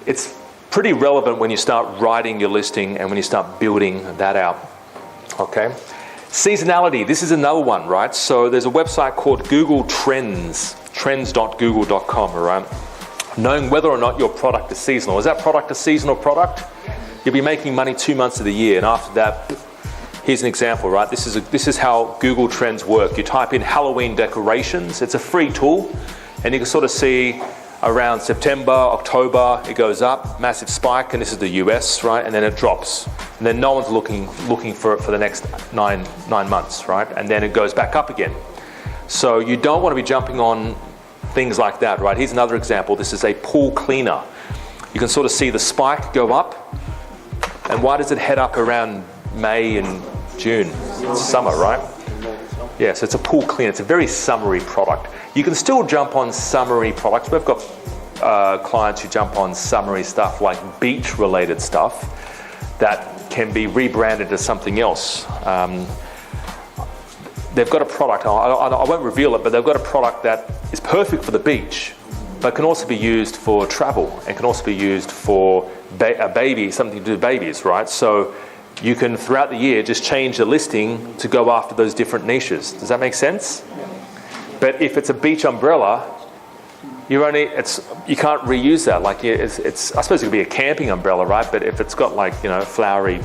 it's pretty relevant when you start writing your listing and when you start building that out. Okay. Seasonality, this is another one, right? So there's a website called Google Trends, trends.google.com, all right? Knowing whether or not your product is seasonal. Is that product a seasonal product? You'll be making money 2 months of the year, and after that, here's an example, right? This is how Google Trends work. You type in Halloween decorations. It's a free tool, and you can sort of see around September, October, it goes up, massive spike, and this is the US, right? And then it drops. And then no one's looking for it for the next nine months, right? And then it goes back up again. So you don't want to be jumping on things like that, right? Here's another example. This is a pool cleaner. You can sort of see the spike go up. And why does it head up around May and June? It's summer, right? Yeah, so it's a pool cleaner. It's a very summery product. You can still jump on summery products. We've got clients who jump on summery stuff like beach-related stuff that can be rebranded as something else. They've got a product, I won't reveal it, but they've got a product that is perfect for the beach, but can also be used for travel and can also be used for a baby, something to do with babies, right? So you can, throughout the year, just change the listing to go after those different niches. Does that make sense? But if it's a beach umbrella, you can't reuse that. Like it's I suppose it could be a camping umbrella, right? But if it's got like flowery,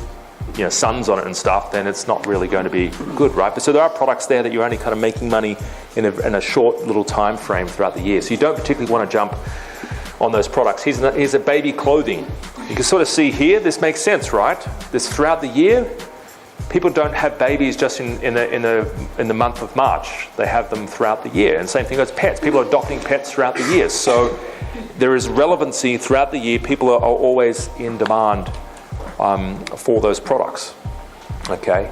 suns on it and stuff, then it's not really going to be good, right? But so there are products there that you're only kind of making money in a short little time frame throughout the year. So you don't particularly want to jump on those products. Here's a baby clothing. You can sort of see here. This makes sense, right? This throughout the year. People don't have babies just in the month of March. They have them throughout the year. And same thing as pets. People are adopting pets throughout the year. So there is relevancy throughout the year. People are always in demand for those products. Okay.